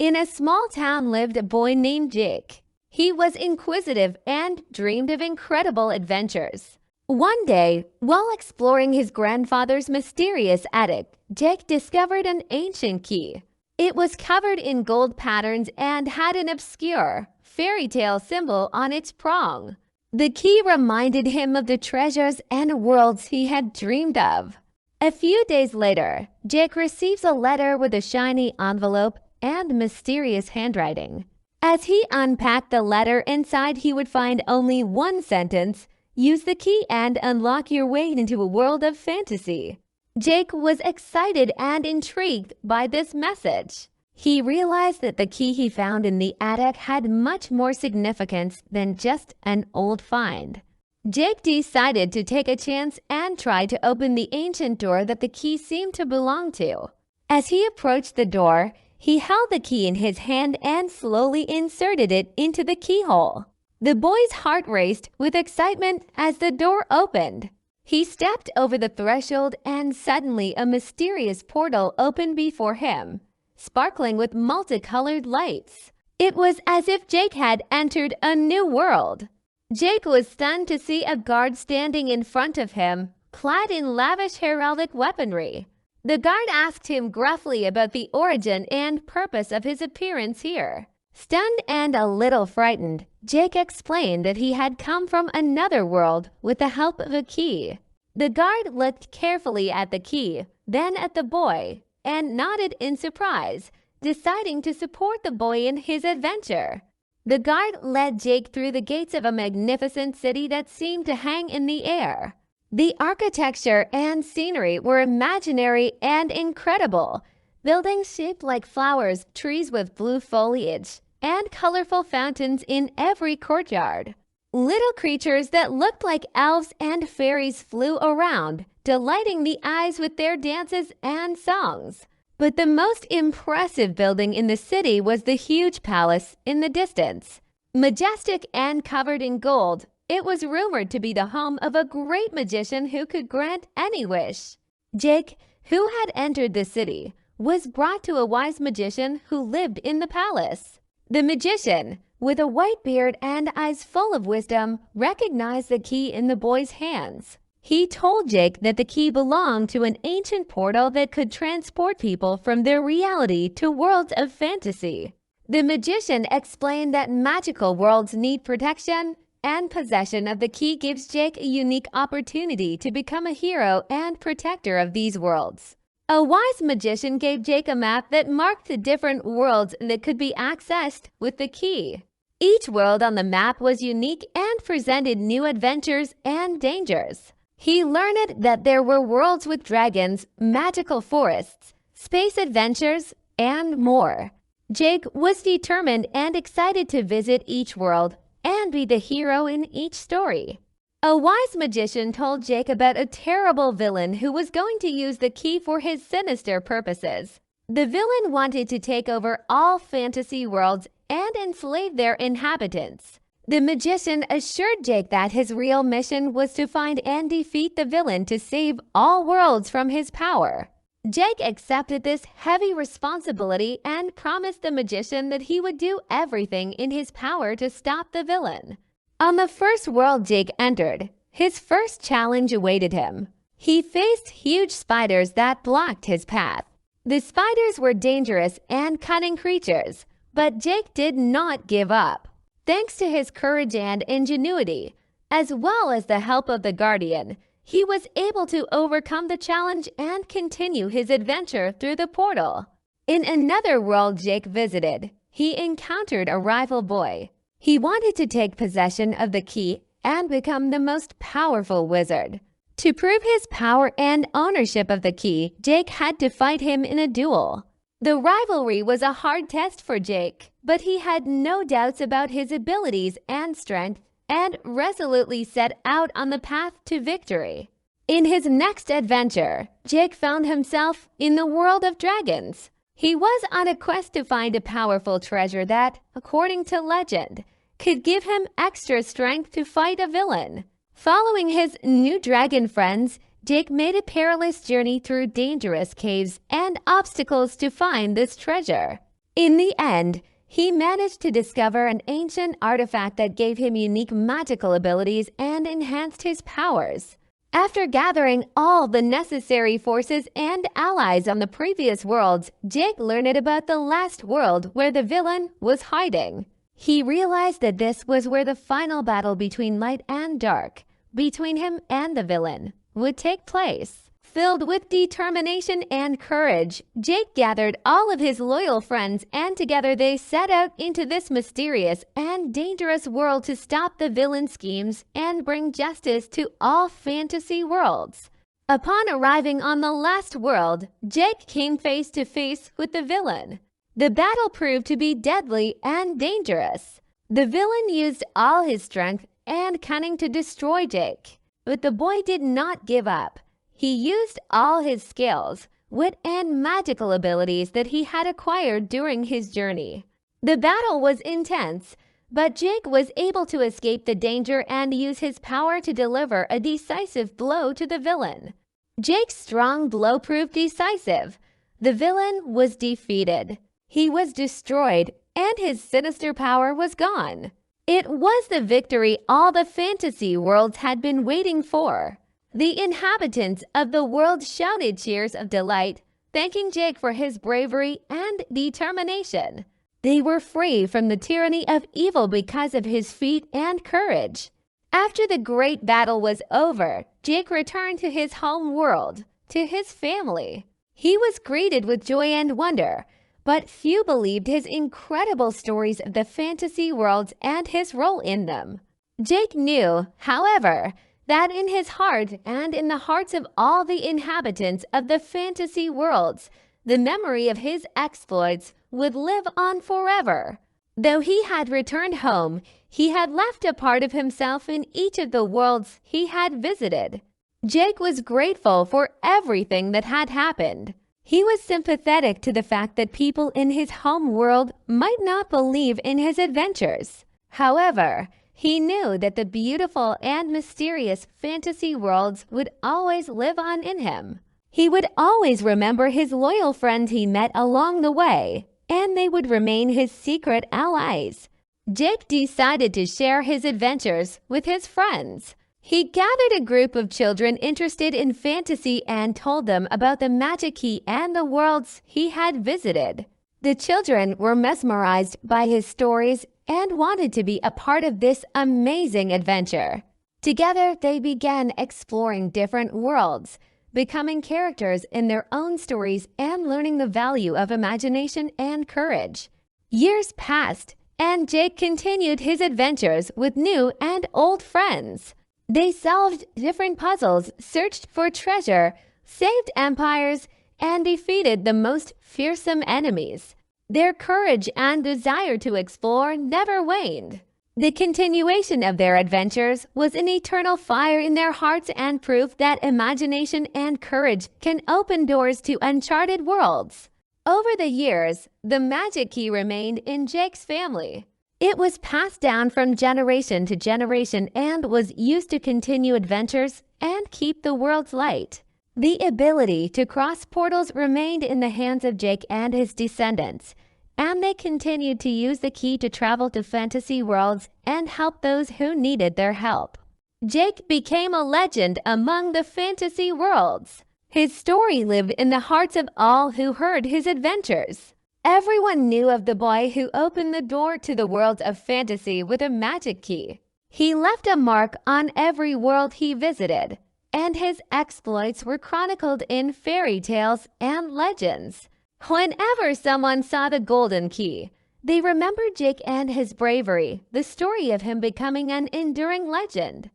In a small town lived a boy named Jake. He was inquisitive and dreamed of incredible adventures. One day, while exploring his grandfather's mysterious attic, Jake discovered an ancient key. It was covered in gold patterns and had an obscure, fairy tale symbol on its prong. The key reminded him of the treasures and worlds he had dreamed of. A few days later, Jake receives a letter with a shiny envelope and mysterious handwriting. As he unpacked the letter, inside he would find only one sentence: "Use the key and unlock your way into a world of fantasy." Jake was excited and intrigued by this message. He realized that the key he found in the attic had much more significance than just an old find. Jake decided to take a chance and try to open the ancient door that the key seemed to belong to. As he approached the door, he held the key in his hand and slowly inserted it into the keyhole. The boy's heart raced with excitement as the door opened. He stepped over the threshold and suddenly a mysterious portal opened before him, sparkling with multicolored lights. It was as if Jake had entered a new world. Jake was stunned to see a guard standing in front of him, clad in lavish heraldic weaponry. The guard asked him gruffly about the origin and purpose of his appearance here. Stunned and a little frightened, Jake explained that he had come from another world with the help of a key. The guard looked carefully at the key, then at the boy, and nodded in surprise, deciding to support the boy in his adventure. The guard led Jake through the gates of a magnificent city that seemed to hang in the air. The architecture and scenery were imaginary and incredible. Buildings shaped like flowers, trees with blue foliage, and colorful fountains in every courtyard. Little creatures that looked like elves and fairies flew around, delighting the eyes with their dances and songs. But the most impressive building in the city was the huge palace in the distance. Majestic and covered in gold, it was rumored to be the home of a great magician who could grant any wish. Jake, who had entered the city, was brought to a wise magician who lived in the palace. The magician, with a white beard and eyes full of wisdom, recognized the key in the boy's hands. He told Jake that the key belonged to an ancient portal that could transport people from their reality to worlds of fantasy. The magician explained that magical worlds need protection, and possession of the key gives Jake a unique opportunity to become a hero and protector of these worlds. A wise magician gave Jake a map that marked the different worlds that could be accessed with the key. Each world on the map was unique and presented new adventures and dangers. He learned that there were worlds with dragons, magical forests, space adventures, and more. Jake was determined and excited to visit each world and be the hero in each story. A wise magician told Jake about a terrible villain who was going to use the key for his sinister purposes. The villain wanted to take over all fantasy worlds and enslave their inhabitants. The magician assured Jake that his real mission was to find and defeat the villain to save all worlds from his power. Jake accepted this heavy responsibility and promised the magician that he would do everything in his power to stop the villain. On the first world Jake entered, his first challenge awaited him. He faced huge spiders that blocked his path. The spiders were dangerous and cunning creatures, but Jake did not give up. Thanks to his courage and ingenuity, as well as the help of the guardian, he was able to overcome the challenge and continue his adventure through the portal. In another world Jake visited, he encountered a rival boy. He wanted to take possession of the key and become the most powerful wizard. To prove his power and ownership of the key, Jake had to fight him in a duel. The rivalry was a hard test for Jake, but he had no doubts about his abilities and strength and resolutely set out on the path to victory. In his next adventure, Jake found himself in the world of dragons. He was on a quest to find a powerful treasure that, according to legend, could give him extra strength to fight a villain. Following his new dragon friends, Jake made a perilous journey through dangerous caves and obstacles to find this treasure. In the end, he managed to discover an ancient artifact that gave him unique magical abilities and enhanced his powers. After gathering all the necessary forces and allies on the previous worlds, Jake learned about the last world where the villain was hiding. He realized that this was where the final battle between light and dark, between him and the villain, would take place. Filled with determination and courage, Jake gathered all of his loyal friends, and together they set out into this mysterious and dangerous world to stop the villain's schemes and bring justice to all fantasy worlds. Upon arriving on the last world, Jake came face to face with the villain. The battle proved to be deadly and dangerous. The villain used all his strength and cunning to destroy Jake, but the boy did not give up. He used all his skills, wit, and magical abilities that he had acquired during his journey. The battle was intense, but Jake was able to escape the danger and use his power to deliver a decisive blow to the villain. Jake's strong blow proved decisive. The villain was defeated. He was destroyed, and his sinister power was gone. It was the victory all the fantasy worlds had been waiting for. The inhabitants of the world shouted cheers of delight, thanking Jake for his bravery and determination. They were free from the tyranny of evil because of his feat and courage. After the great battle was over, Jake returned to his home world, to his family. He was greeted with joy and wonder, but few believed his incredible stories of the fantasy worlds and his role in them. Jake knew, however, that in his heart and in the hearts of all the inhabitants of the fantasy worlds, the memory of his exploits would live on forever. Though he had returned home, he had left a part of himself in each of the worlds he had visited. Jake was grateful for everything that had happened. He was sympathetic to the fact that people in his home world might not believe in his adventures. However, he knew that the beautiful and mysterious fantasy worlds would always live on in him. He would always remember his loyal friends he met along the way, and they would remain his secret allies. Jake decided to share his adventures with his friends. He gathered a group of children interested in fantasy and told them about the magic key and the worlds he had visited. The children were mesmerized by his stories and wanted to be a part of this amazing adventure. Together, they began exploring different worlds, becoming characters in their own stories and learning the value of imagination and courage. Years passed, and Jake continued his adventures with new and old friends. They solved different puzzles, searched for treasure, saved empires, and defeated the most fearsome enemies. Their courage and desire to explore never waned. The continuation of their adventures was an eternal fire in their hearts and proof that imagination and courage can open doors to uncharted worlds. Over the years, the magic key remained in Jake's family. It was passed down from generation to generation and was used to continue adventures and keep the world's light. The ability to cross portals remained in the hands of Jake and his descendants, and they continued to use the key to travel to fantasy worlds and help those who needed their help. Jake became a legend among the fantasy worlds. His story lived in the hearts of all who heard his adventures. Everyone knew of the boy who opened the door to the world of fantasy with a magic key. He left a mark on every world he visited, and his exploits were chronicled in fairy tales and legends. Whenever someone saw the golden key, they remembered Jake and his bravery, the story of him becoming an enduring legend.